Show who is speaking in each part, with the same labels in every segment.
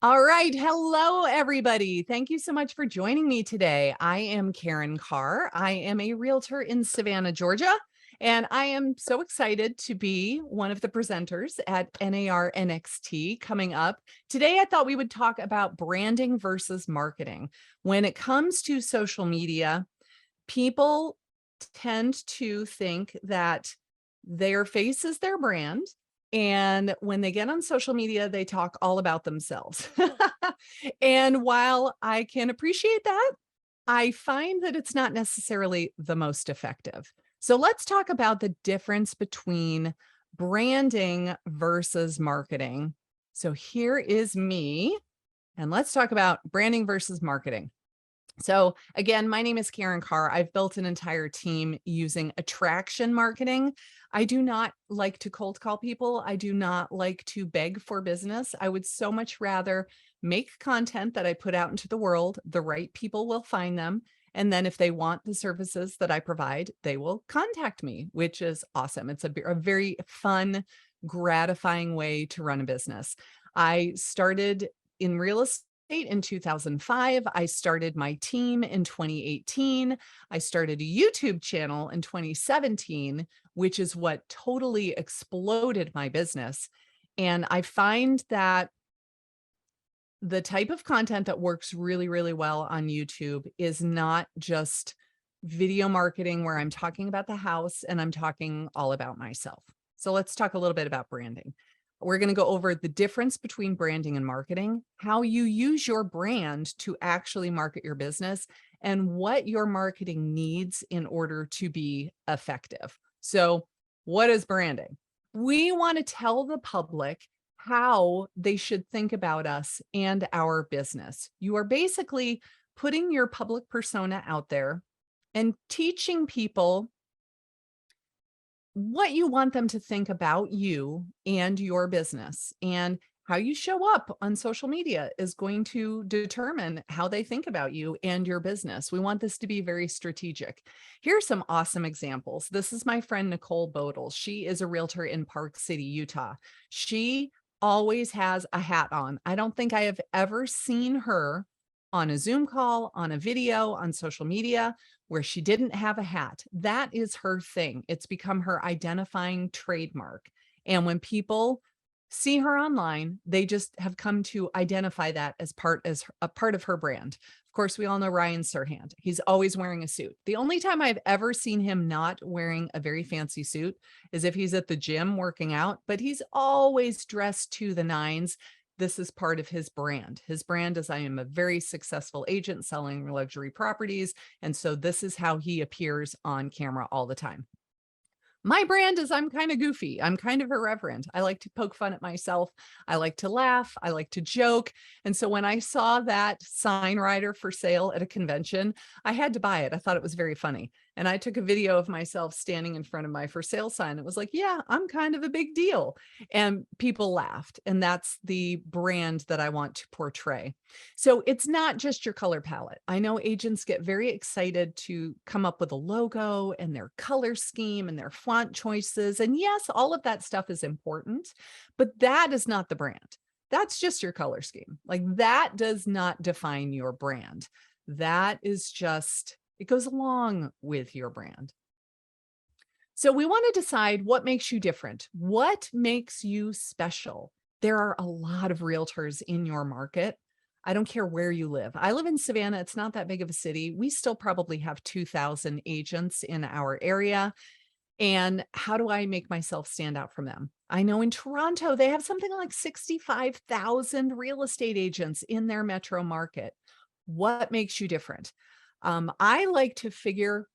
Speaker 1: All right. Hello, everybody. Thank you so much for joining me today. I am Karen Carr. I am a realtor in Savannah, Georgia, and I am so excited to be one of the presenters at NAR NXT coming up. Today, I thought we would talk about branding versus marketing. When it comes to social media, people tend to think that their face is their brand. And when they get on social media, they talk all about themselves. And while I can appreciate that, I find that it's not necessarily the most effective. So let's talk about the difference between branding versus marketing. So here is me, and let's talk about branding versus marketing. So again, my name is Karen Carr. I've built an entire team using attraction marketing. I do not like to cold call people. I do not like to beg for business. I would so much rather make content that I put out into the world. The right people will find them. And then if they want the services that I provide, they will contact me, which is awesome. It's a very fun, gratifying way to run a business. I started in real estate in 2005. I started my team in 2018. I started a YouTube channel in 2017, which is what totally exploded my business. And I find that the type of content that works really, really well on YouTube is not just video marketing where I'm talking about the house and I'm talking all about myself. So let's talk a little bit about branding. We're going to go over the difference between branding and marketing, how you use your brand to actually market your business, and what your marketing needs in order to be effective. So what is branding? We want to tell the public how they should think about us and our business. You are basically putting your public persona out there and teaching people what you want them to think about you and your business. And how you show up on social media is going to determine how they think about you and your business. We want this to be very strategic. Here are some awesome examples. This is my friend, Nicole Bodel. She is a realtor in Park City, Utah. She always has a hat on. I don't think I have ever seen her on a Zoom call, on a video, on social media, where she didn't have a hat. That is her thing. It's become her identifying trademark. And when people see her online, they just have come to identify that as a part of her brand. Of course, we all know Ryan Serhant. He's always wearing a suit. The only time I've ever seen him not wearing a very fancy suit is if he's at the gym working out, but he's always dressed to the nines. This is part of his brand. His brand is, I am a very successful agent selling luxury properties. And so this is how he appears on camera all the time. My brand is I'm kind of goofy. I'm kind of irreverent. I like to poke fun at myself. I like to laugh. I like to joke. And so when I saw that sign rider for sale at a convention, I had to buy it. I thought it was very funny. And I took a video of myself standing in front of my for sale sign. It was like, yeah, I'm kind of a big deal. And people laughed. And that's the brand that I want to portray. So it's not just your color palette. I know agents get very excited to come up with a logo and their color scheme and their font choices. And yes, all of that stuff is important, but that is not the brand. That's just your color scheme. Like that does not define your brand. That is just, it goes along with your brand. So we want to decide what makes you different. What makes you special? There are a lot of realtors in your market. I don't care where you live. I live in Savannah. It's not that big of a city. We still probably have 2,000 agents in our area. And how do I make myself stand out from them? I know in Toronto, they have something like 65,000 real estate agents in their metro market. What makes you different? I like to figure,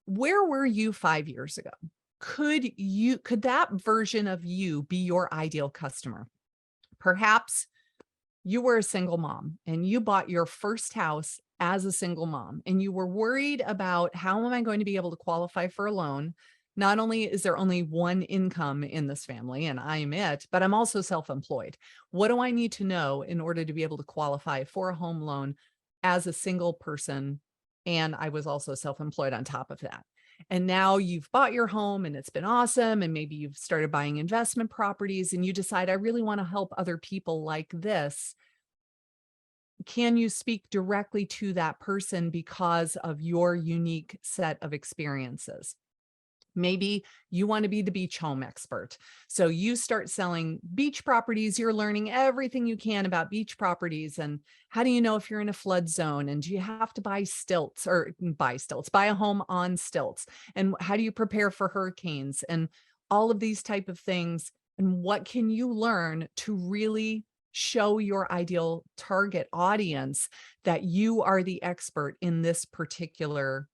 Speaker 1: where were you 5 years ago? Could that version of you be your ideal customer? Perhaps you were a single mom and you bought your first house as a single mom and you were worried about, how am I going to be able to qualify for a loan? Not only is there only one income in this family and I'm it, but I'm also self-employed. What do I need to know in order to be able to qualify for a home loan as a single person? And I was also self-employed on top of that. And now you've bought your home and it's been awesome. And maybe you've started buying investment properties and you decide, I really want to help other people like this. can you speak directly to that person because of your unique set of experiences? Maybe you want to be the beach home expert. So you start selling beach properties. You're learning everything you can about beach properties. And how do you know if you're in a flood zone? And do you have to buy stilts or buy a home on stilts? And how do you prepare for hurricanes? And all of these type of things. And what can you learn to really show your ideal target audience that you are the expert in this particular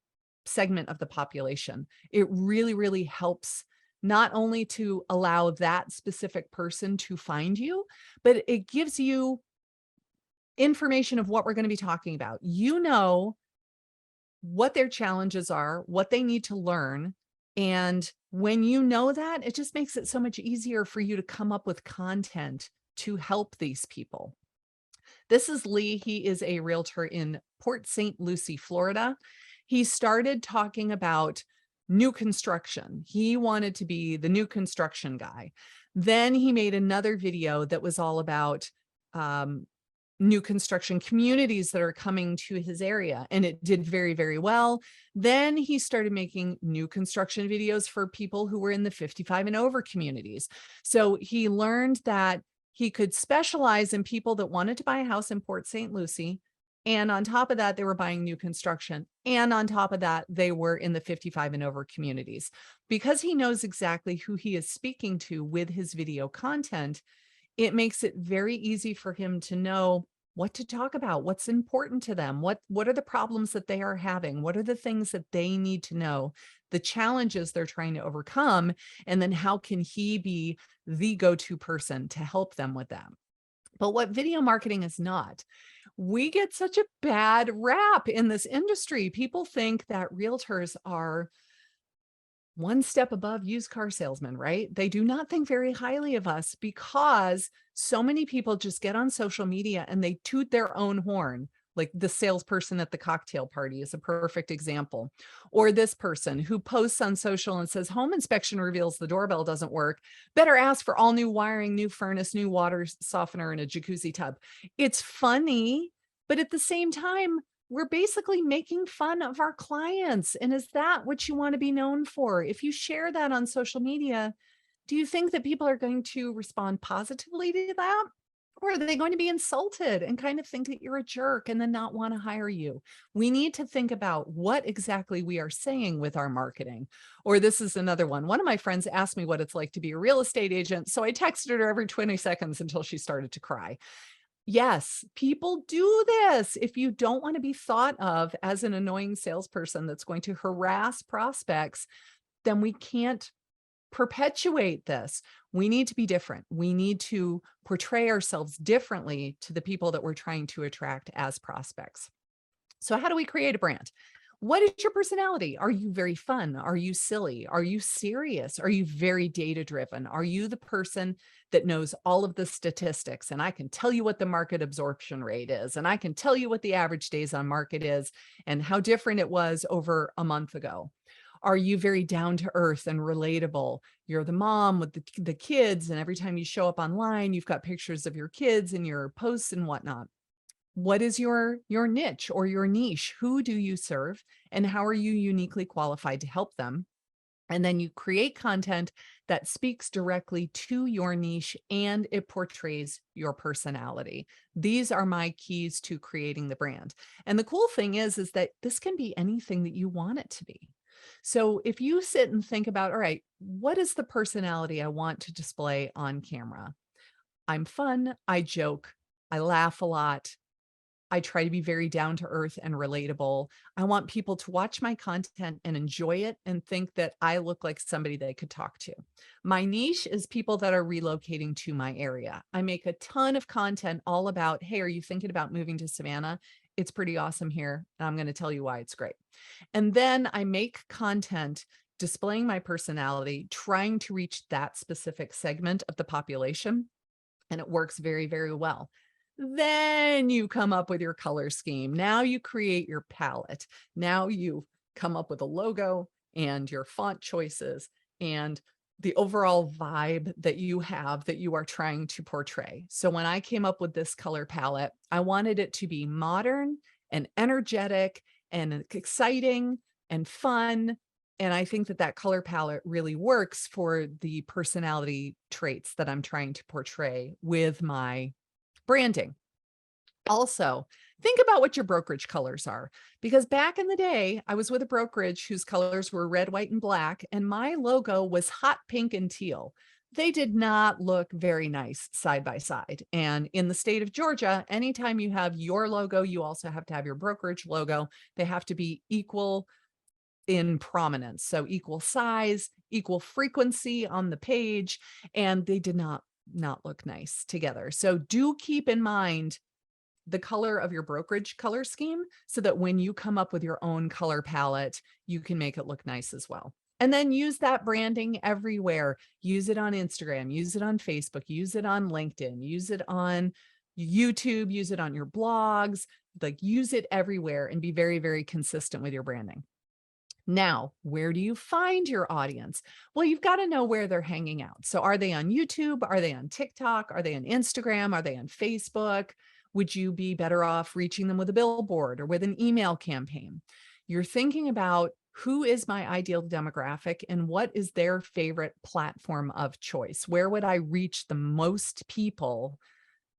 Speaker 1: segment of the population? It really, really helps not only to allow that specific person to find you, but it gives you information of what we're going to be talking about. You know what their challenges are, what they need to learn. And when you know that, it just makes it so much easier for you to come up with content to help these people. This is Lee. He is a realtor in Port St. Lucie, Florida. He started talking about new construction. He wanted to be the new construction guy. Then he made another video that was all about new construction communities that are coming to his area, and it did very, very well. Then he started making new construction videos for people who were in the 55 and over communities. So he learned that he could specialize in people that wanted to buy a house in Port St. Lucie. And on top of that, they were buying new construction. And on top of that, they were in the 55 and over communities. Because he knows exactly who he is speaking to with his video content, it makes it very easy for him to know what to talk about, what's important to them, what are the problems that they are having, what are the things that they need to know, the challenges they're trying to overcome, and then how can he be the go-to person to help them with that. But what video marketing is not, we get such a bad rap in this industry. People think that realtors are one step above used car salesmen, right? They do not think very highly of us because so many people just get on social media and they toot their own horn. Like the salesperson at the cocktail party is a perfect example. Or this person who posts on social and says, home inspection reveals the doorbell doesn't work. Better ask for all new wiring, new furnace, new water softener, and a jacuzzi tub. It's funny, but at the same time, we're basically making fun of our clients. And is that what you want to be known for? If you share that on social media, do you think that people are going to respond positively to that? Or are they going to be insulted and kind of think that you're a jerk and then not want to hire you? We need to think about what exactly we are saying with our marketing. Or this is another one. One of my friends asked me what it's like to be a real estate agent. So I texted her every 20 seconds until she started to cry. Yes, people do this. If you don't want to be thought of as an annoying salesperson that's going to harass prospects, then we can't perpetuate this. We need to be different. We need to portray ourselves differently to the people that we're trying to attract as prospects. So how do we create a brand? What is your personality? Are you very fun? Are you silly? Are you serious? Are you very data driven? Are you the person that knows all of the statistics? And I can tell you what the market absorption rate is, and I can tell you what the average days on market is and how different it was over a month ago. Are you very down to earth and relatable? You're the mom with the kids, and every time you show up online, you've got pictures of your kids in your posts and whatnot. What is your niche or your niche? Who do you serve and how are you uniquely qualified to help them? And then you create content that speaks directly to your niche and it portrays your personality. These are my keys to creating the brand. And the cool thing is that this can be anything that you want it to be. So if you sit and think about, all right, what is the personality I want to display on camera? I'm fun. I joke. I laugh a lot. I try to be very down to earth and relatable. I want people to watch my content and enjoy it and think that I look like somebody they could talk to. My niche is people that are relocating to my area. I make a ton of content all about, hey, are you thinking about moving to Savannah? It's pretty awesome here. And I'm going to tell you why it's great. And then I make content displaying my personality, trying to reach that specific segment of the population. And it works very, very well. Then you come up with your color scheme. Now you create your palette. Now you come up with a logo and your font choices and the overall vibe that you have that you are trying to portray. So when I came up with this color palette, I wanted it to be modern and energetic and exciting and fun. And I think that that color palette really works for the personality traits that I'm trying to portray with my branding. Also, think about what your brokerage colors are, because back in the day, I was with a brokerage whose colors were red, white, and black, and my logo was hot pink and teal. They did not look very nice side by side. And in the state of Georgia, anytime you have your logo, you also have to have your brokerage logo. They have to be equal in prominence. So equal size, equal frequency on the page, and they did not look nice together. So do keep in mind the color of your brokerage color scheme so that when you come up with your own color palette, you can make it look nice as well. And then use that branding everywhere. Use it on Instagram, use it on Facebook, use it on LinkedIn, use it on YouTube, use it on your blogs, like use it everywhere and be very, very consistent with your branding. Now, where do you find your audience? Well, you've got to know where they're hanging out. So are they on YouTube? Are they on TikTok? Are they on Instagram? Are they on Facebook? Would you be better off reaching them with a billboard or with an email campaign? You're thinking about who is my ideal demographic and what is their favorite platform of choice? Where would I reach the most people?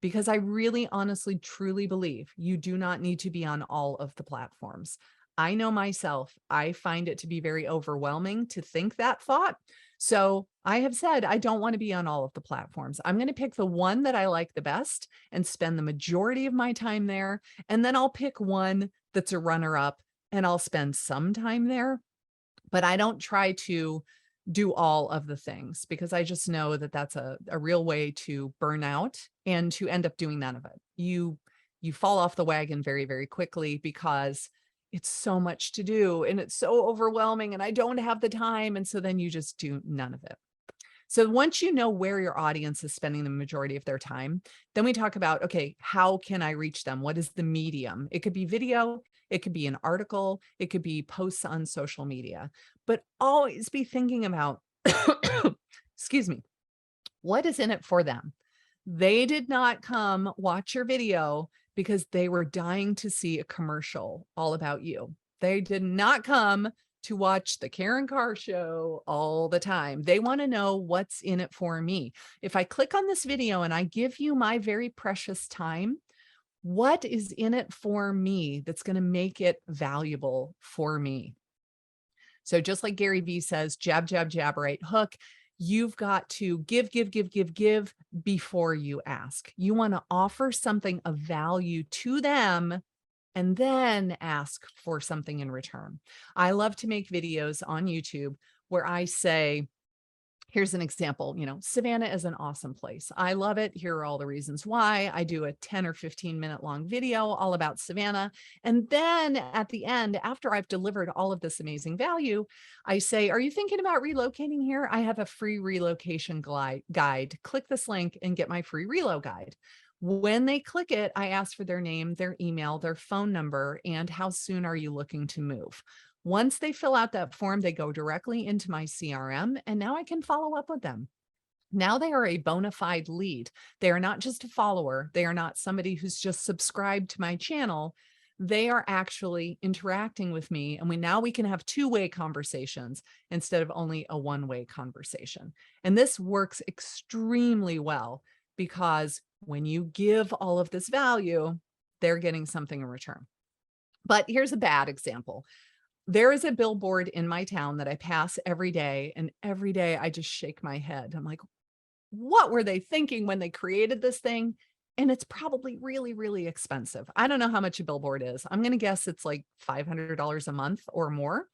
Speaker 1: Because I really, honestly, truly believe you do not need to be on all of the platforms. I know myself, I find it to be very overwhelming to think that thought. So I have said, I don't want to be on all of the platforms. I'm going to pick the one that I like the best and spend the majority of my time there. And then I'll pick one that's a runner up and I'll spend some time there. But I don't try to do all of the things because I just know that that's a real way to burn out and to end up doing none of it. You fall off the wagon very, very quickly because it's so much to do and it's so overwhelming and I don't have the time. And so then you just do none of it. So once you know where your audience is spending the majority of their time, then we talk about, okay, how can I reach them? What is the medium? It could be video, it could be an article, it could be posts on social media, but always be thinking about, excuse me, what is in it for them? They did not come watch your video because they were dying to see a commercial all about you. They did not come to watch the Karen Carr show all the time. They want to know what's in it for me. If I click on this video and I give you my very precious time, what is in it for me that's going to make it valuable for me? So just like Gary Vee says, jab, jab, jab, right hook, you've got to give before you ask. You want to offer something of value to them and then ask for something in return. I love to make videos on YouTube where I say, here's an example, Savannah is an awesome place. I love it. Here are all the reasons why. I do a 10 or 15-minute long video all about Savannah. And then at the end, after I've delivered all of this amazing value, I say, are you thinking about relocating here? I have a free relocation guide. Click this link and get my free relo guide. When they click it, I ask for their name, their email, their phone number, and how soon are you looking to move? Once they fill out that form, they go directly into my CRM, and now I can follow up with them. Now they are a bona fide lead. They are not just a follower. They are not somebody who's just subscribed to my channel. They are actually interacting with me. And now we can have two-way conversations instead of only a one-way conversation. And this works extremely well because when you give all of this value, they're getting something in return. But here's a bad example. There is a billboard in my town that I pass every day, and every day I just shake my head. I'm like, what were they thinking when they created this thing? And it's probably really, really expensive. I don't know how much a billboard is. I'm going to guess it's like $500 a month or more.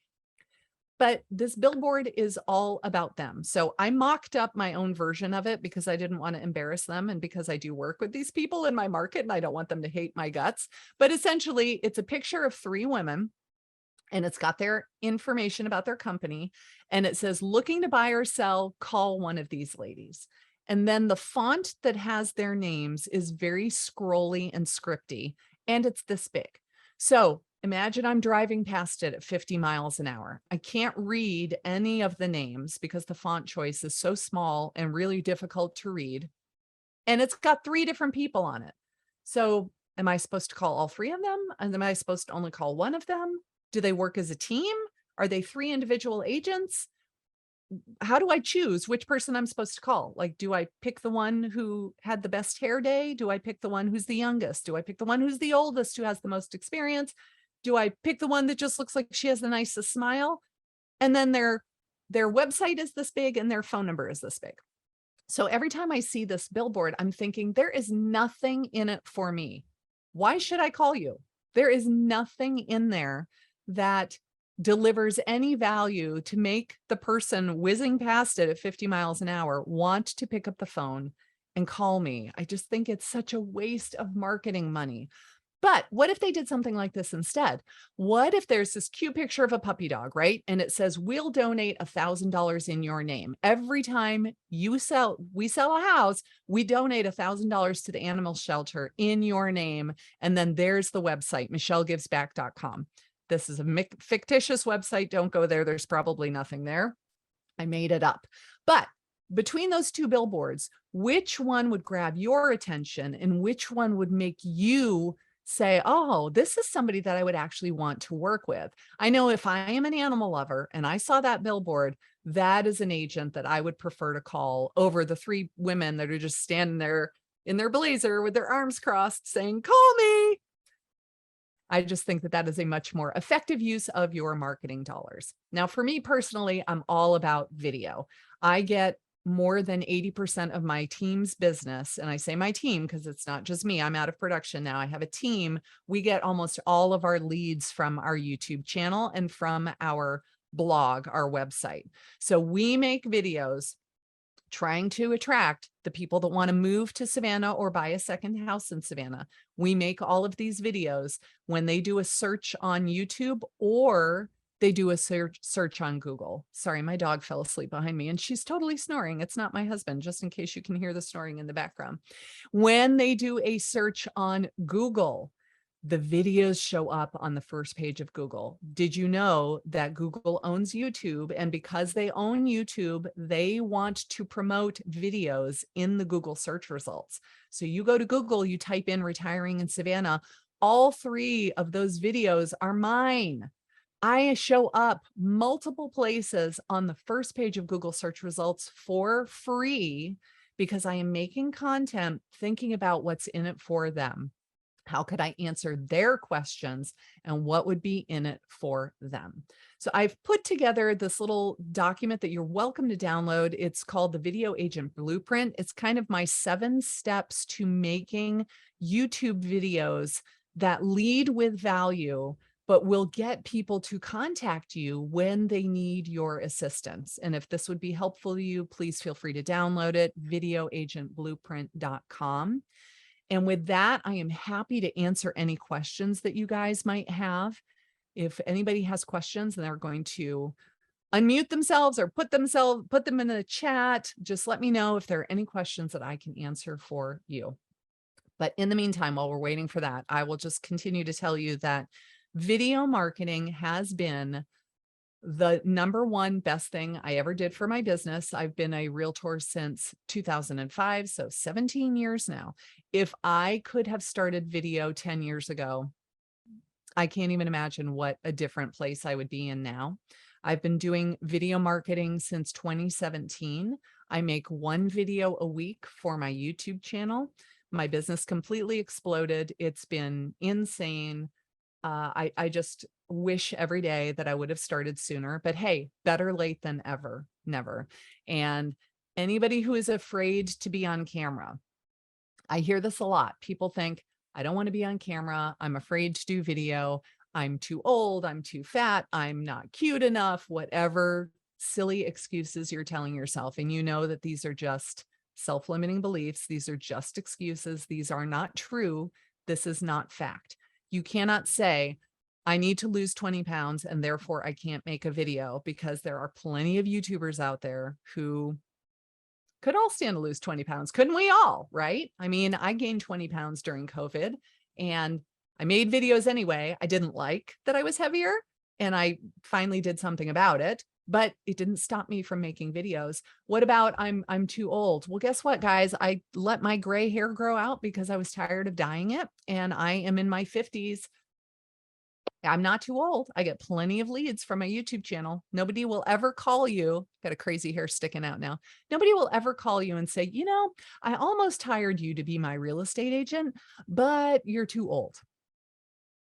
Speaker 1: But this billboard is all about them. So I mocked up my own version of it because I didn't want to embarrass them and because I do work with these people in my market and I don't want them to hate my guts. But essentially, it's a picture of three women and it's got their information about their company. And it says, looking to buy or sell, call one of these ladies. And then the font that has their names is very scrolly and scripty, and it's this big. So Imagine I'm driving past it at 50 miles an hour. I can't read any of the names because the font choice is so small and really difficult to read. And it's got 3 different people on it. So am I supposed to call all 3 of them? And am I supposed to only call one of them? Do they work as a team? Are they 3 individual agents? How do I choose which person I'm supposed to call? Like, do I pick the one who had the best hair day? Do I pick the one who's the youngest? Do I pick the one who's the oldest, who has the most experience? Do I pick the one that just looks like she has the nicest smile? And then their website is this big and their phone number is this big. So every time I see this billboard, I'm thinking there is nothing in it for me. Why should I call you? There is nothing in there that delivers any value to make the person whizzing past it at 50 miles an hour want to pick up the phone and call me. I just think it's such a waste of marketing money. But what if they did something like this instead? What if there's this cute picture of a puppy dog, right? And it says, we'll donate $1,000 in your name. Every time we sell a house, we donate $1,000 to the animal shelter in your name. And then there's the website, michellegivesback.com. This is a fictitious website. Don't go there. There's probably nothing there. I made it up. But between those 2 billboards, which one would grab your attention and which one would make you say, oh, this is somebody that I would actually want to work with? I know if I am an animal lover and I saw that billboard, that is an agent that I would prefer to call over the 3 women that are just standing there in their blazer with their arms crossed saying, call me. I just think that that is a much more effective use of your marketing dollars. Now, for me personally, I'm all about video. I get more than 80% of my team's business. And I say my team because it's not just me. I'm out of production now. I have a team. We get almost all of our leads from our YouTube channel and from our blog, our website. So we make videos trying to attract the people that want to move to Savannah or buy a second house in Savannah. We make all of these videos when they do a search on YouTube or they do a search on Google. Sorry, my dog fell asleep behind me and she's totally snoring. It's not my husband, just in case you can hear the snoring in the background. When they do a search on Google, the videos show up on the first page of Google. Did you know that Google owns YouTube? And because they own YouTube, they want to promote videos in the Google search results. So you go to Google, you type in retiring in Savannah, all 3 of those videos are mine. I show up multiple places on the first page of Google search results for free because I am making content thinking about what's in it for them. How could I answer their questions and what would be in it for them? So I've put together this little document that you're welcome to download. It's called the Video Agent Blueprint. It's kind of my 7 steps to making YouTube videos that lead with value, but will get people to contact you when they need your assistance. And if this would be helpful to you, please feel free to download it, videoagentblueprint.com. And with that, I am happy to answer any questions that you guys might have. If anybody has questions and they're going to unmute themselves or put them in the chat, just let me know if there are any questions that I can answer for you. But in the meantime, while we're waiting for that, I will just continue to tell you that video marketing has been the #1 best thing I ever did for my business. I've been a realtor since 2005, so 17 years now. If I could have started video 10 years ago, I can't even imagine what a different place I would be in now. I've been doing video marketing since 2017. I make 1 video a week for my YouTube channel. My business completely exploded. It's been insane. I just wish every day that I would have started sooner, but hey, better late than ever, never. And anybody who is afraid to be on camera, I hear this a lot. People think, I don't want to be on camera. I'm afraid to do video. I'm too old. I'm too fat. I'm not cute enough, whatever silly excuses you're telling yourself. And you know that these are just self-limiting beliefs. These are just excuses. These are not true. This is not fact. You cannot say, I need to lose 20 pounds and therefore I can't make a video, because there are plenty of YouTubers out there who could all stand to lose 20 pounds. Couldn't we all, right? I mean, I gained 20 pounds during COVID and I made videos anyway. I didn't like that I was heavier, and I finally did something about it, but it didn't stop me from making videos. What about I'm too old? Well, guess what, guys? I let my gray hair grow out because I was tired of dyeing it, and I am in my 50s. I'm not too old. I get plenty of leads from my YouTube channel. Nobody will ever call you. Got a crazy hair sticking out now. Nobody will ever call you and say, I almost hired you to be my real estate agent, but you're too old.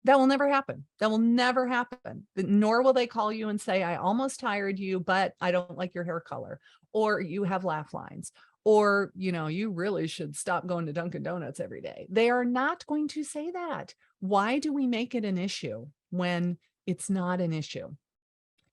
Speaker 1: That will never happen. That will never happen. Nor will they call you and say, I almost hired you, but I don't like your hair color, or you have laugh lines, or, you really should stop going to Dunkin' Donuts every day. They are not going to say that. Why do we make it an issue when it's not an issue?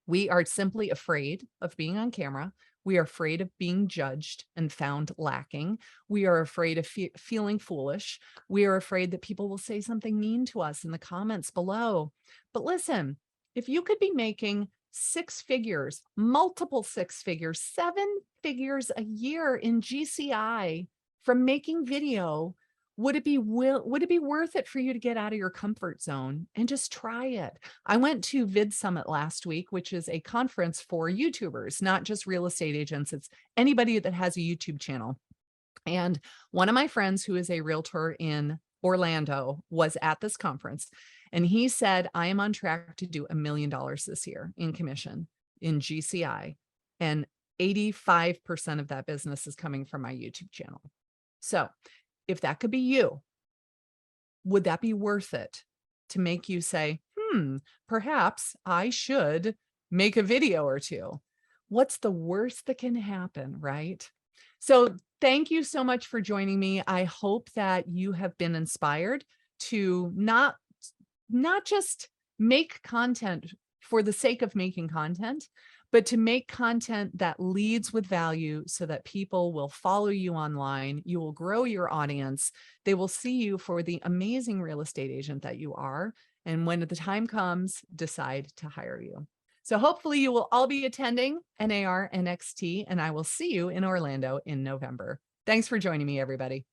Speaker 1: We are simply afraid of being on camera. We are afraid of being judged and found lacking. We are afraid of feeling foolish. We are afraid that people will say something mean to us in the comments below. But listen, if you could be making 6 figures, multiple 6 figures, 7 figures a year in GCI from making video, would it be worth it for you to get out of your comfort zone and just try it? I went to Vid Summit last week, which is a conference for YouTubers, not just real estate agents. It's anybody that has a YouTube channel. And one of my friends who is a realtor in Orlando was at this conference, and he said, I am on track to do $1 million this year in commission in GCI. And 85% of that business is coming from my YouTube channel. So if that could be you, would that be worth it to make you say, perhaps I should make a video or two? What's the worst that can happen, right? So thank you so much for joining me. I hope that you have been inspired to not just make content for the sake of making content, but to make content that leads with value so that people will follow you online. You will grow your audience. They will see you for the amazing real estate agent that you are. And when the time comes, decide to hire you. So hopefully you will all be attending NAR NXT, and I will see you in Orlando in November. Thanks for joining me, everybody.